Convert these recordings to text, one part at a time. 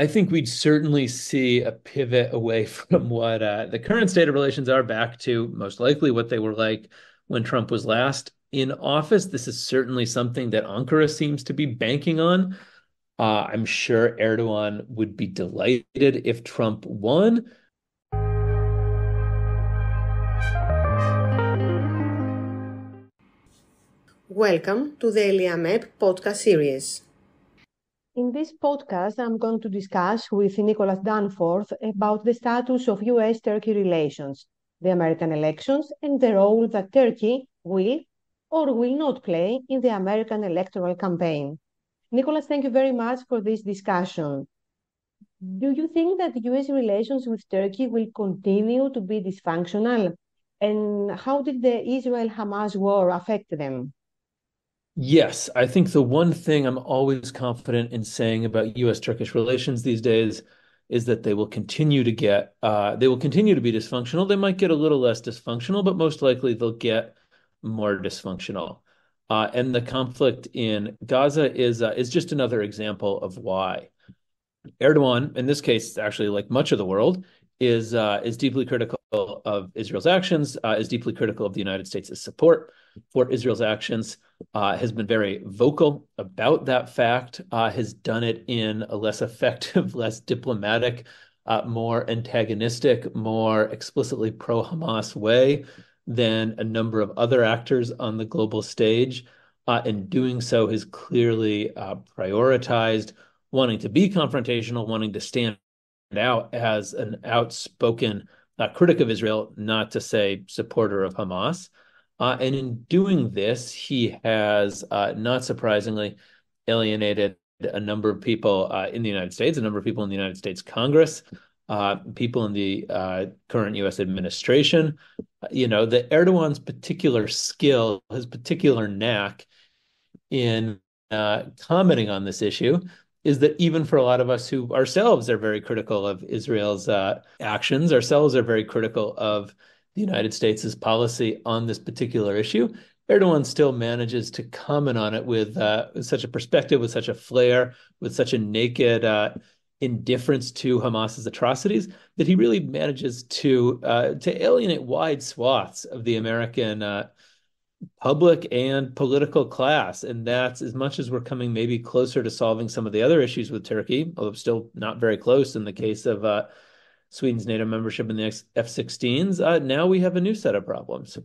I think we'd certainly see a pivot away from what the current state of relations are back to most likely what they were like when Trump was last in office. This is certainly something that Ankara seems to be banking on. I'm sure Erdogan would be delighted if Trump won. Welcome to the ELIAMEP podcast series. In this podcast, I'm going to discuss with Nicholas Danforth about the status of US-Turkey relations, the American elections, and the role that Turkey will or will not play in the American electoral campaign. Nicholas, thank you very much for this discussion. Do you think that US relations with Turkey will continue to be dysfunctional? And how did the Israel-Hamas war affect them? Yes, I think the one thing I'm always confident in saying about U.S.-Turkish relations these days is that they will continue to be dysfunctional. They might get a little less dysfunctional, but most likely they'll get more dysfunctional. And the conflict in Gaza is just another example of why. Erdogan, in this case, actually, like much of the world, is deeply critical of Israel's actions, is deeply critical of the United States' support for Israel's actions, has been very vocal about that fact, has done it in a less effective, less diplomatic, more antagonistic, more explicitly pro-Hamas way than a number of other actors on the global stage. In doing so, has clearly prioritized wanting to be confrontational, wanting to stand out as an outspoken critic of Israel, not to say supporter of Hamas. And in doing this, he has, not surprisingly, alienated a number of people in the United States, a number of people in the United States Congress, people in the current U.S. administration. The Erdogan's particular skill, his particular knack in commenting on this issue is that even for a lot of us who ourselves are very critical of Israel's actions, ourselves are very critical of the United States' policy on this particular issue, Erdogan still manages to comment on it with such a perspective, with such a flair, with such a naked indifference to Hamas's atrocities that he really manages to alienate wide swaths of the American public and political class. And that's as much as we're coming maybe closer to solving some of the other issues with Turkey, although still not very close in the case of Sweden's NATO membership in the F-16s. Now we have a new set of problems.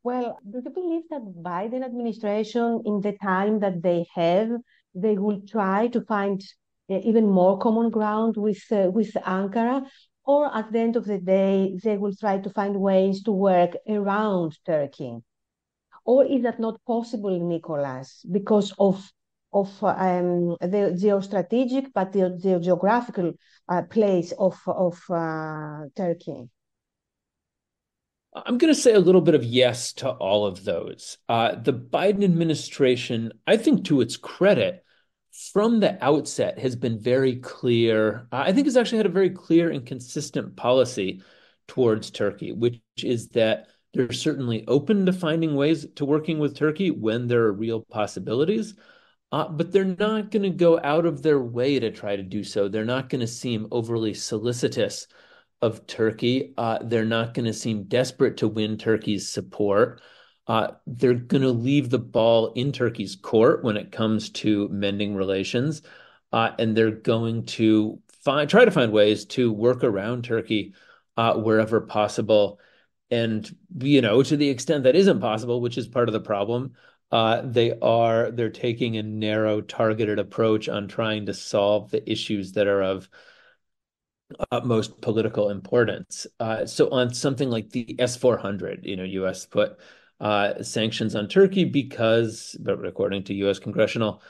Well, do you believe that Biden administration, in the time that they have, they will try to find even more common ground with Ankara, or at the end of the day, they will try to find ways to work around Turkey? Or is that not possible, Nicholas, because of the geostrategic, but the geographical place of Turkey? I'm going to say a little bit of yes to all of those. The Biden administration, I think to its credit, from the outset has been very clear. I think has actually had a very clear and consistent policy towards Turkey, which is that they're certainly open to finding ways to working with Turkey when there are real possibilities. But they're not going to go out of their way to try to do so. They're not going to seem overly solicitous of Turkey. They're not going to seem desperate to win Turkey's support. They're going to leave the ball in Turkey's court when it comes to mending relations. And they're going to try to find ways to work around Turkey wherever possible. And, to the extent that isn't possible, which is part of the problem, they're taking a narrow, targeted approach on trying to solve the issues that are of utmost political importance. So on something like the S-400, U.S. put sanctions on Turkey but according to U.S. congressional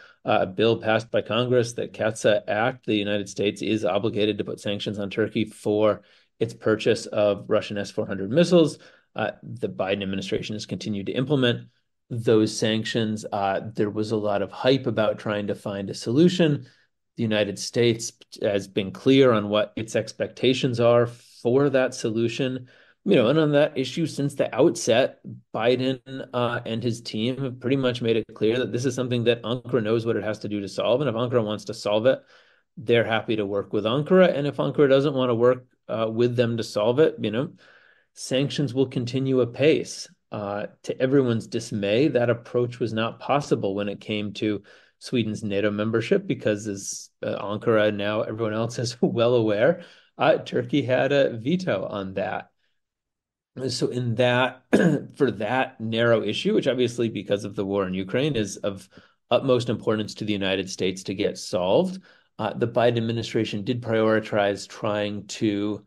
bill passed by Congress, the CATSA Act, the United States is obligated to put sanctions on Turkey for its purchase of Russian S-400 missiles. The Biden administration has continued to implement those sanctions. There was a lot of hype about trying to find a solution. The United States has been clear on what its expectations are for that solution. And on that issue, since the outset, Biden and his team have pretty much made it clear that this is something that Ankara knows what it has to do to solve. And if Ankara wants to solve it, they're happy to work with Ankara. And if Ankara doesn't want to work with them to solve it, sanctions will continue apace. To everyone's dismay, that approach was not possible when it came to Sweden's NATO membership, because as Ankara and now everyone else is well aware, Turkey had a veto on that. So in that, for that narrow issue, which obviously because of the war in Ukraine is of utmost importance to the United States to get solved, the Biden administration did prioritize trying to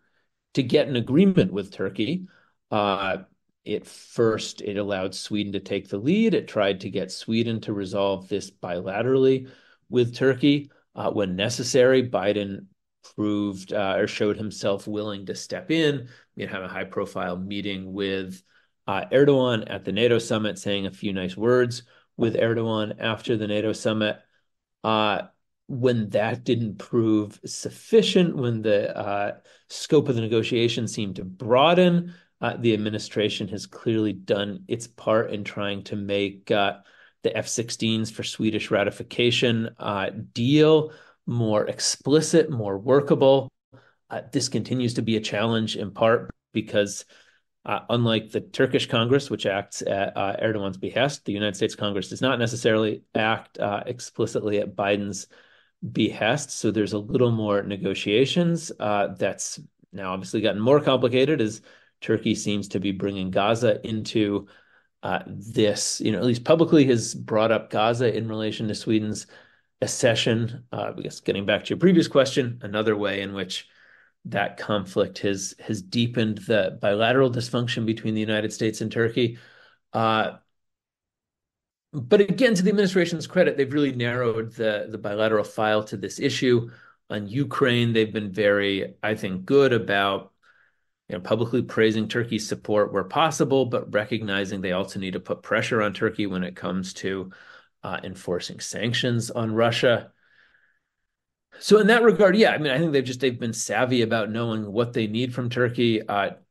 get an agreement with Turkey. It allowed Sweden to take the lead. It tried to get Sweden to resolve this bilaterally with Turkey. When necessary, Biden proved or showed himself willing to step in. We had a high-profile meeting with Erdogan at the NATO summit, saying a few nice words with Erdogan after the NATO summit. When that didn't prove sufficient, when the scope of the negotiation seemed to broaden, the administration has clearly done its part in trying to make the F-16s for Swedish ratification deal more explicit, more workable. This continues to be a challenge in part because unlike the Turkish Congress, which acts at Erdogan's behest, the United States Congress does not necessarily act explicitly at Biden's behest. So there's a little more negotiations. That's now obviously gotten more complicated as Turkey seems to be bringing Gaza into this, at least publicly has brought up Gaza in relation to Sweden's accession. I guess getting back to your previous question, another way in which that conflict has deepened the bilateral dysfunction between the United States and Turkey. But again, to the administration's credit, they've really narrowed the bilateral file to this issue. On Ukraine, they've been very, I think, good about publicly praising Turkey's support where possible, but recognizing they also need to put pressure on Turkey when it comes to enforcing sanctions on Russia. So in that regard, yeah, I think they've been savvy about knowing what they need from Turkey,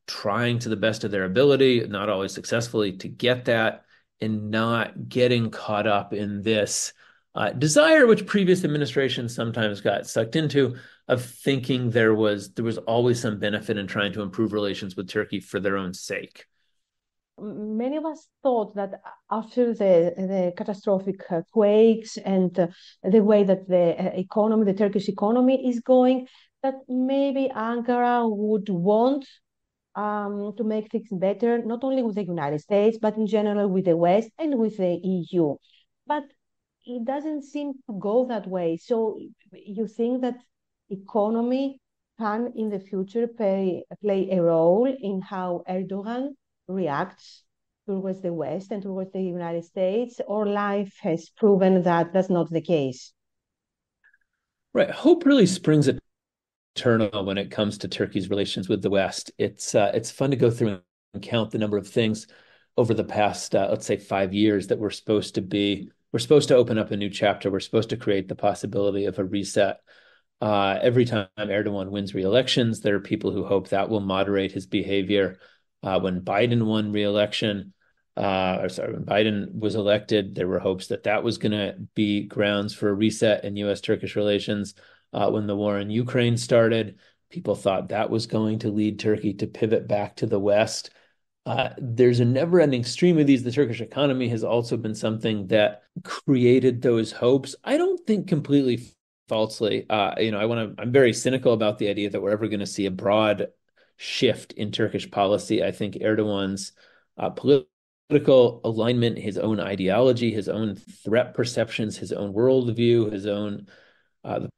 trying to the best of their ability, not always successfully, to get that, and not getting caught up in this desire, which previous administrations sometimes got sucked into, of thinking there was always some benefit in trying to improve relations with Turkey for their own sake. Many of us thought that after the catastrophic quakes and the way that the Turkish economy is going, that maybe Ankara would want to make things better, not only with the United States, but in general with the West and with the EU. But it doesn't seem to go that way. So you think that economy can in the future play a role in how Erdogan reacts towards the West and towards the United States, or life has proven that that's not the case? Right. Hope really springs eternal when it comes to Turkey's relations with the West. It's fun to go through and count the number of things over the past, let's say, 5 years that we're supposed to open up a new chapter. We're supposed to create the possibility of a reset. Every time Erdogan wins re-elections, there are people who hope that will moderate his behavior. When Biden won re-election, when Biden was elected, there were hopes that that was going to be grounds for a reset in U.S.-Turkish relations. When the war in Ukraine started, people thought that was going to lead Turkey to pivot back to the West. There's a never-ending stream of these. The Turkish economy has also been something that created those hopes. I don't think completely falsely. I'm very cynical about the idea that we're ever going to see a broad shift in Turkish policy. I think Erdogan's political alignment, his own ideology, his own threat perceptions, his own worldview, his own the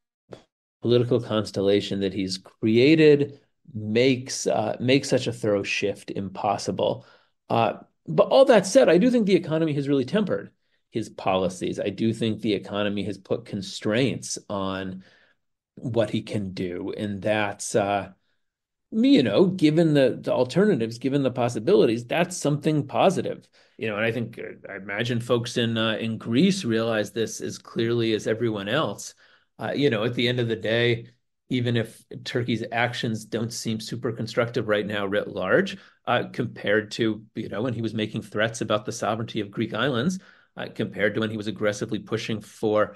political constellation that he's created makes such a thorough shift impossible. But all that said, I do think the economy has really tempered his policies. I do think the economy has put constraints on what he can do, and that's given the alternatives, given the possibilities, that's something positive. And I think I imagine folks in Greece realize this as clearly as everyone else. At the end of the day, even if Turkey's actions don't seem super constructive right now writ large, compared to when he was making threats about the sovereignty of Greek islands, compared to when he was aggressively pushing for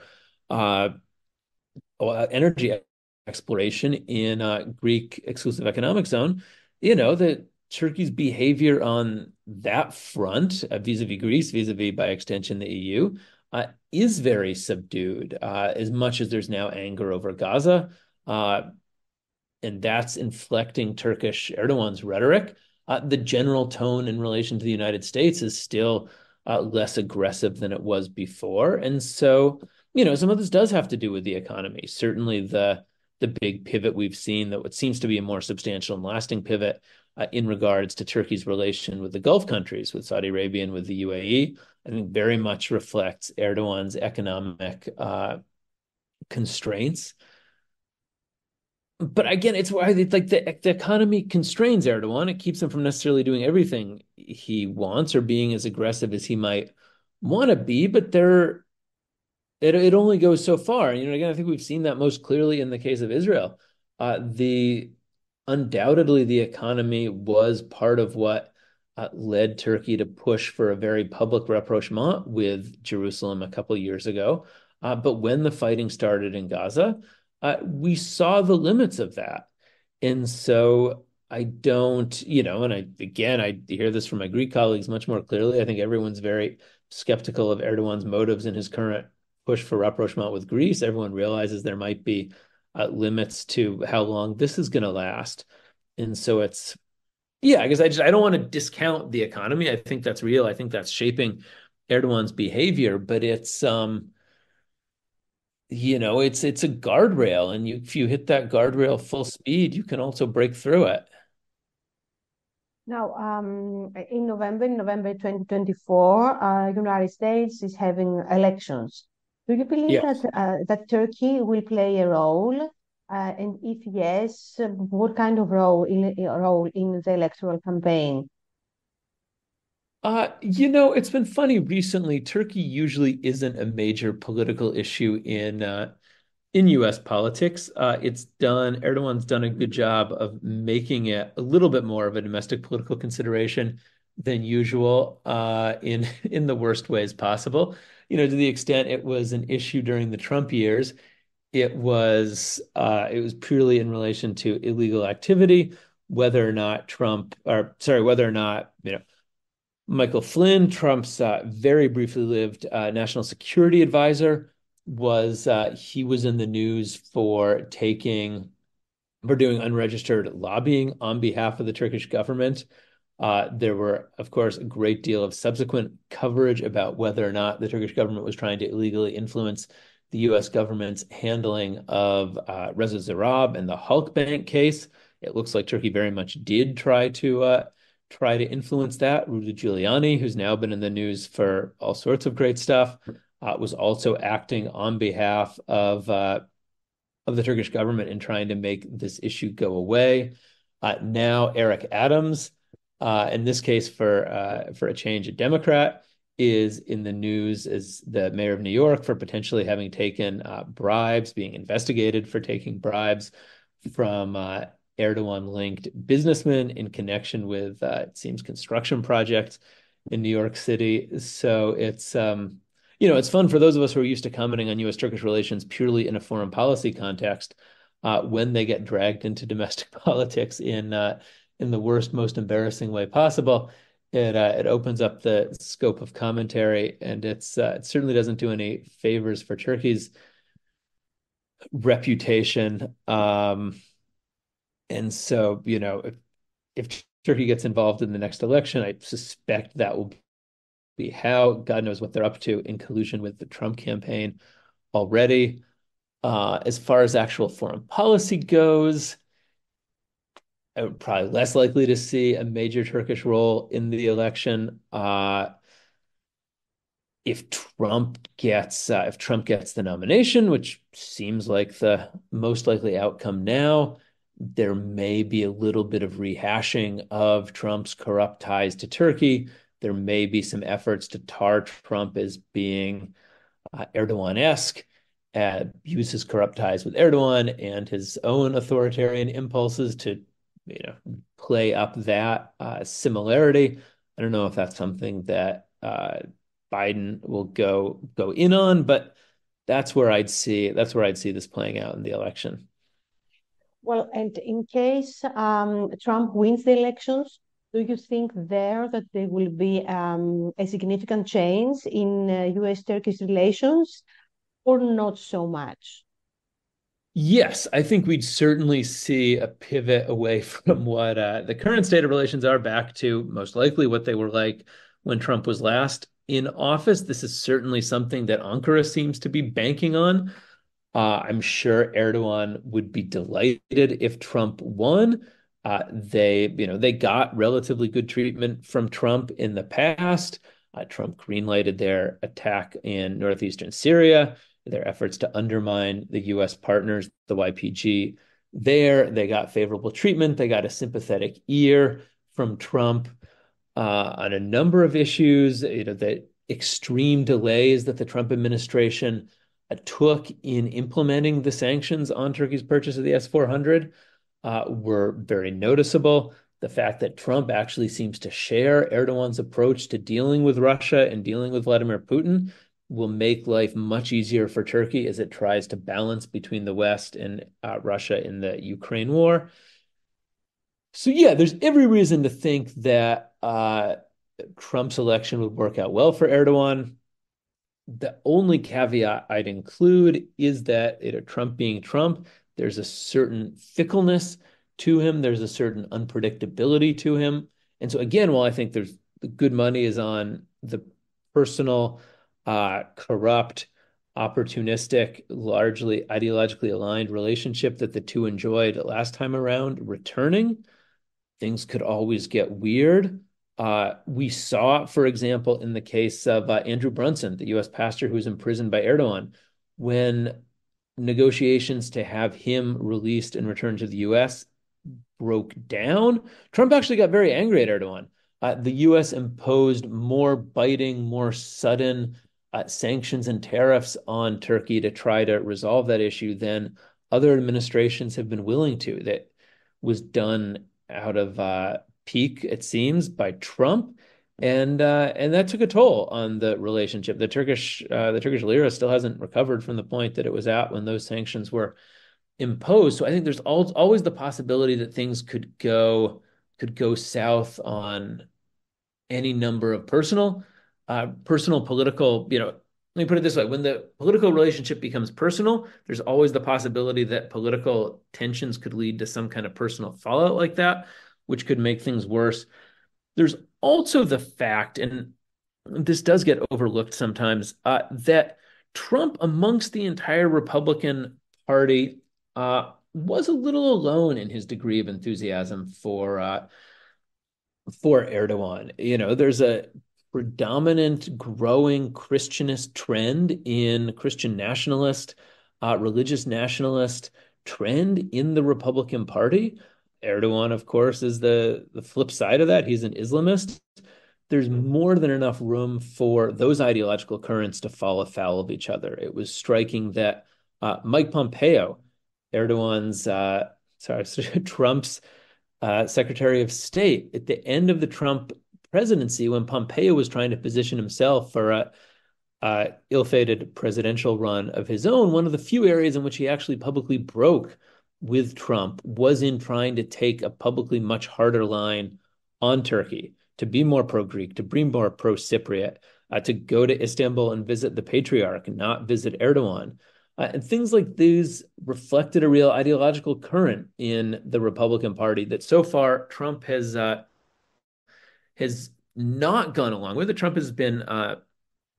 energy exploration in Greek exclusive economic zone, that Turkey's behavior on that front, vis-a-vis Greece, vis-a-vis by extension the EU, is very subdued. As much as there's now anger over Gaza, uh, and that's inflecting Turkish Erdogan's rhetoric. The general tone in relation to the United States is still less aggressive than it was before. And so, some of this does have to do with the economy. Certainly the big pivot we've seen, that what seems to be a more substantial and lasting pivot in regards to Turkey's relation with the Gulf countries, with Saudi Arabia and with the UAE, I think very much reflects Erdogan's economic constraints. But again, it's why it's like the economy constrains Erdogan. It keeps him from necessarily doing everything he wants or being as aggressive as he might want to be. But it only goes so far. Again, I think we've seen that most clearly in the case of Israel. The Undoubtedly the economy was part of what led Turkey to push for a very public rapprochement with Jerusalem a couple of years ago. But when the fighting started in Gaza, we saw the limits of that. And so I don't, and I hear this from my Greek colleagues much more clearly. I think everyone's very skeptical of Erdogan's motives in his current push for rapprochement with Greece. Everyone realizes there might be limits to how long this is going to last. And so yeah, I guess I don't want to discount the economy. I think that's real. I think that's shaping Erdogan's behavior, but it's a guardrail, and if you hit that guardrail full speed, you can also break through it. Now, in November 2024, United States is having elections. Do you believe that Yes. Turkey will play a role? And if yes, what kind of role in the electoral campaign? It's been funny recently. Turkey usually isn't a major political issue in U.S. politics. Erdogan's done a good job of making it a little bit more of a domestic political consideration than usual, in the worst ways possible. To the extent it was an issue during the Trump years, it was purely in relation to illegal activity, whether or not Michael Flynn, Trump's very briefly lived national security advisor, he was in the news for doing unregistered lobbying on behalf of the Turkish government. There were, of course, a great deal of subsequent coverage about whether or not the Turkish government was trying to illegally influence the U.S. government's handling of Reza Zarrab and the Halk Bank case. It looks like Turkey very much did try to influence that. Rudy Giuliani, who's now been in the news for all sorts of great stuff, was also acting on behalf of the Turkish government in trying to make this issue go away. Now Eric Adams, in this case for a change, a Democrat, is in the news as the mayor of New York for potentially having taken bribes, being investigated for taking bribes from Erdogan-linked businessmen in connection with, it seems, construction projects in New York City. So it's fun for those of us who are used to commenting on U.S.-Turkish relations purely in a foreign policy context, when they get dragged into domestic politics in the worst, most embarrassing way possible. It opens up the scope of commentary, and it certainly doesn't do any favors for Turkey's reputation. And so, if Turkey gets involved in the next election, I suspect that will be how. God knows what they're up to in collusion with the Trump campaign already. As far as actual foreign policy goes, I'm probably less likely to see a major Turkish role in the election. If Trump gets the nomination, which seems like the most likely outcome now, there may be a little bit of rehashing of Trump's corrupt ties to Turkey. There may be some efforts to tar Trump as being Erdogan-esque, use his corrupt ties with Erdogan and his own authoritarian impulses to, play up that similarity. I don't know if that's something that Biden will go in on, but that's where I'd see this playing out in the election. Well, and in case Trump wins the elections, do you think that there will be a significant change in U.S.-Turkish relations, or not so much? Yes, I think we'd certainly see a pivot away from what the current state of relations are back to most likely what they were like when Trump was last in office. This is certainly something that Ankara seems to be banking on. I'm sure Erdogan would be delighted if Trump won. They got relatively good treatment from Trump in the past. Trump greenlighted their attack in northeastern Syria, their efforts to undermine the U.S. partners, the YPG. There, they got favorable treatment. They got a sympathetic ear from Trump on a number of issues. The extreme delays that the Trump administration took in implementing the sanctions on Turkey's purchase of the S-400 were very noticeable. The fact that Trump actually seems to share Erdogan's approach to dealing with Russia and dealing with Vladimir Putin will make life much easier for Turkey as it tries to balance between the West and Russia in the Ukraine war. So yeah, there's every reason to think that Trump's election would work out well for Erdogan. The only caveat I'd include is that Trump being Trump, there's a certain fickleness to him, there's a certain unpredictability to him. And so again, while I think there's the good money is on the personal, corrupt, opportunistic, largely ideologically aligned relationship that the two enjoyed last time around returning, things could always get weird. We saw, for example, in the case of Andrew Brunson, the U.S. pastor who was imprisoned by Erdogan, when negotiations to have him released and returned to the U.S. broke down, Trump actually got very angry at Erdogan. The U.S. imposed more biting, more sudden sanctions and tariffs on Turkey to try to resolve that issue than other administrations have been willing to. That was done out of pique, it seems, by Trump, and that took a toll on the relationship. The Turkish lira still hasn't recovered from the point that it was at when those sanctions were imposed. So I think there's always the possibility that things could go south on any number of personal political. Let me put it this way: when the political relationship becomes personal, there's always the possibility that political tensions could lead to some kind of personal fallout like that, which could make things worse. There's also the fact, and this does get overlooked sometimes, that Trump, amongst the entire Republican Party, was a little alone in his degree of enthusiasm for Erdogan. There's a predominant growing Christianist trend in Christian nationalist, religious nationalist trend in the Republican Party. Erdogan, of course, is the flip side of that. He's an Islamist. There's more than enough room for those ideological currents to fall afoul of each other. It was striking that Mike Pompeo, Erdogan's, sorry, Trump's Secretary of State, at the end of the Trump presidency, when Pompeo was trying to position himself for a ill-fated presidential run of his own, one of the few areas in which he actually publicly broke with Trump was in trying to take a publicly much harder line on Turkey, to be more pro-Greek, to be more pro-Cypriot, to go to Istanbul and visit the Patriarch, not visit Erdogan. And things like these reflected a real ideological current in the Republican Party that so far Trump has not gone along with. It Trump has been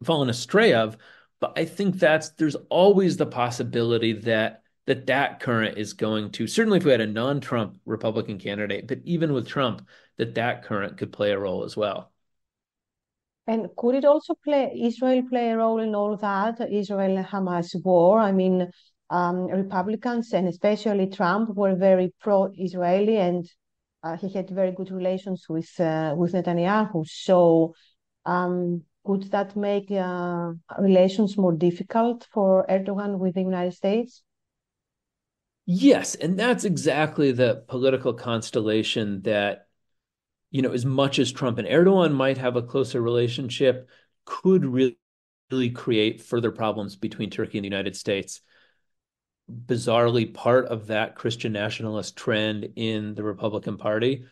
fallen astray of, but I think there's always the possibility that current is going to, certainly if we had a non-Trump Republican candidate, but even with Trump, that current could play a role as well. And could it also Israel play a role in all that, Israel-Hamas war? I mean, Republicans and especially Trump were very pro-Israeli, and he had very good relations with Netanyahu. So, could that make relations more difficult for Erdogan with the United States? Yes, and that's exactly the political constellation that, as much as Trump and Erdogan might have a closer relationship, could really really create further problems between Turkey and the United States. Bizarrely, part of that Christian nationalist trend in the Republican Party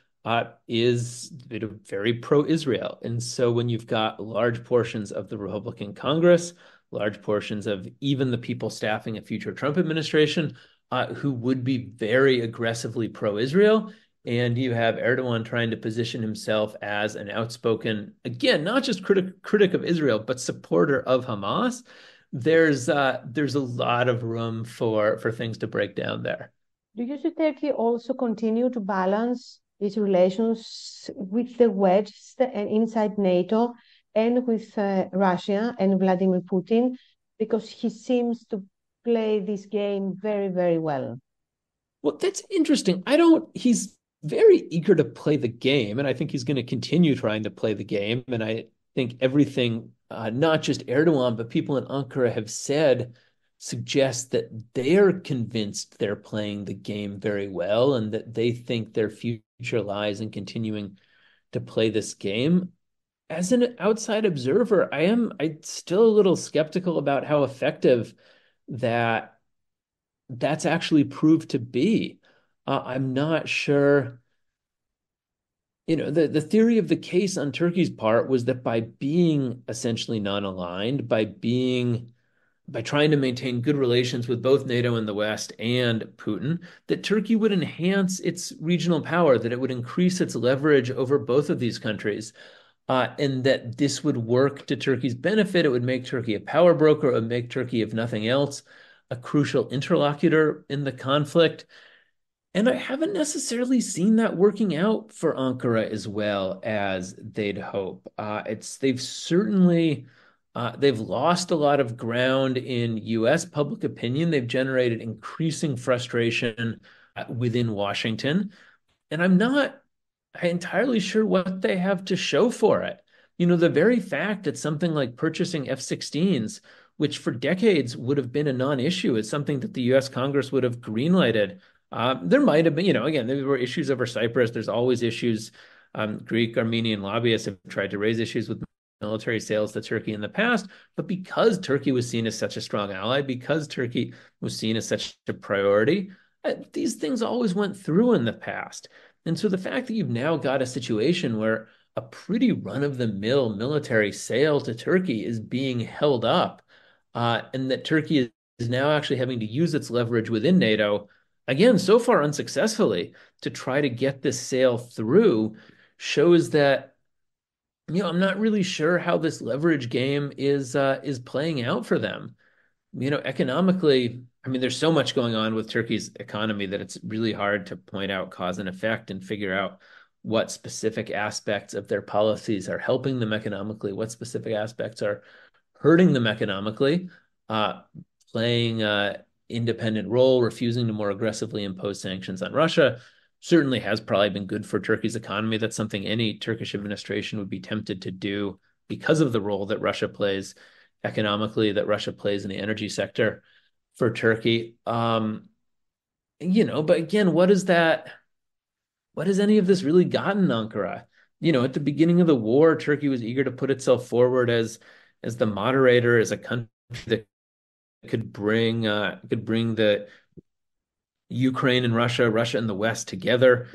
is very pro-Israel. And so when you've got large portions of the Republican Congress, large portions of even the people staffing a future Trump administration who would be very aggressively pro-Israel, and you have Erdogan trying to position himself as an outspoken, again, not just critic of Israel, but supporter of Hamas, there's a lot of room for things to break down there. Do you see Turkey also continue to balance its relations with the West and inside NATO and with Russia and Vladimir Putin? Because he seems to play this game very, very well. Well, that's interesting. I don't, he's very eager to play the game, and I think he's going to continue trying to play the game. And I think everything, not just Erdogan, but people in Ankara have said, suggests that they're convinced they're playing the game very well and that they think their future lies in continuing to play this game. As an outside observer, I'm still a little skeptical about how effective that that's actually proved to be. I'm not sure. The theory of the case on Turkey's part was that by being essentially non-aligned, by trying to maintain good relations with both NATO and the West and Putin, that Turkey would enhance its regional power, that it would increase its leverage over both of these countries, and that this would work to Turkey's benefit. It would make Turkey a power broker. It would make Turkey, if nothing else, a crucial interlocutor in the conflict. And I haven't necessarily seen that working out for Ankara as well as they'd hope. They've certainly they've lost a lot of ground in U.S. public opinion. They've generated increasing frustration within Washington, and I'm not entirely sure what they have to show for it. The very fact that something like purchasing F-16s, which for decades would have been a non-issue, is something that the U.S. Congress would have greenlighted. There might have been, again, there were issues over Cyprus. There's always issues. Greek, Armenian lobbyists have tried to raise issues with military sales to Turkey in the past, but because Turkey was seen as such a strong ally, because Turkey was seen as such a priority, these things always went through in the past. And so the fact that you've now got a situation where a pretty run-of-the-mill military sale to Turkey is being held up, and that Turkey is now actually having to use its leverage within NATO, again, so far unsuccessfully, to try to get this sale through, shows that I'm not really sure how this leverage game is playing out for them. Economically, I mean, there's so much going on with Turkey's economy that it's really hard to point out cause and effect and figure out what specific aspects of their policies are helping them economically, what specific aspects are hurting them economically, playing an independent role, refusing to more aggressively impose sanctions on Russia, certainly has probably been good for Turkey's economy. That's something any Turkish administration would be tempted to do because of the role that Russia plays economically, that Russia plays in the energy sector for Turkey. But again, what has any of this really gotten Ankara? At the beginning of the war, Turkey was eager to put itself forward as the moderator, as a country that could bring the Ukraine and Russia and the West together,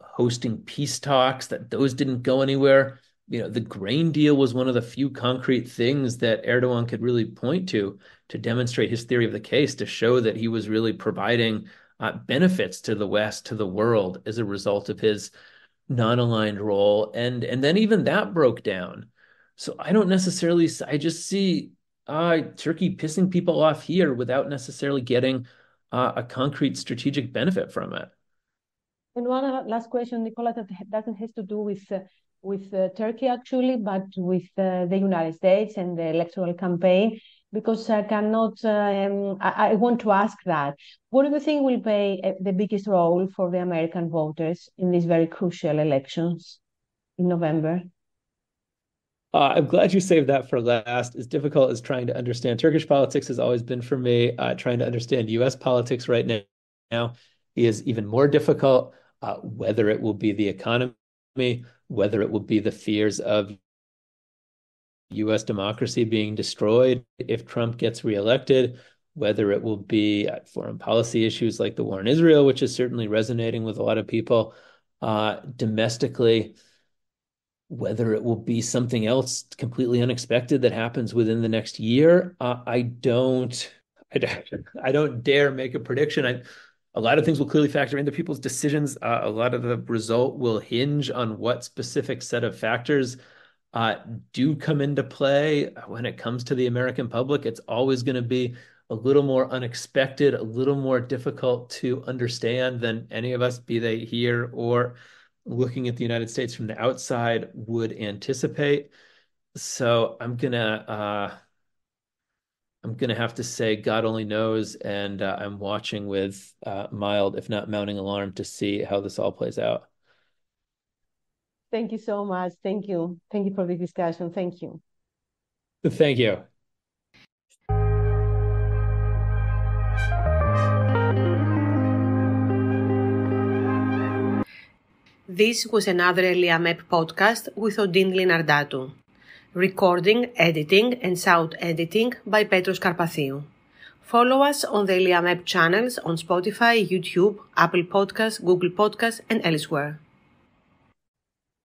hosting peace talks. That those didn't go anywhere. The grain deal was one of the few concrete things that Erdogan could really point to demonstrate his theory of the case, to show that he was really providing benefits to the West, to the world, as a result of his non-aligned role. And then even that broke down. So I don't necessarily, I just see Turkey pissing people off here without necessarily getting a concrete strategic benefit from it. And one last question, Nicola, that doesn't have to do with Turkey actually, but with the United States and the electoral campaign, because I cannot. I want to ask that. What do you think will play the biggest role for the American voters in these very crucial elections in November? I'm glad you saved that for last. As difficult as trying to understand Turkish politics has always been for me, trying to understand US politics right now is even more difficult. Whether it will be the economy, whether it will be the fears of US democracy being destroyed if Trump gets reelected, whether it will be foreign policy issues like the war in Israel, which is certainly resonating with a lot of people domestically, whether it will be something else completely unexpected that happens within the next year. I don't dare make a prediction. A lot of things will clearly factor into people's decisions. A lot of the result will hinge on what specific set of factors do come into play when it comes to the American public. It's always going to be a little more unexpected, a little more difficult to understand than any of us, be they here or looking at the United States from the outside, would anticipate. So I'm gonna have to say God only knows, and I'm watching with mild, if not mounting alarm, to see how this all plays out. Thank you so much. Thank you. Thank you for the discussion. Thank you. Thank you. This was another ELIAMEP podcast with Odin Linardatou. Recording, editing, and sound editing by Petros Karpathiou. Follow us on the ELIAMEP channels on Spotify, YouTube, Apple Podcasts, Google Podcasts, and elsewhere.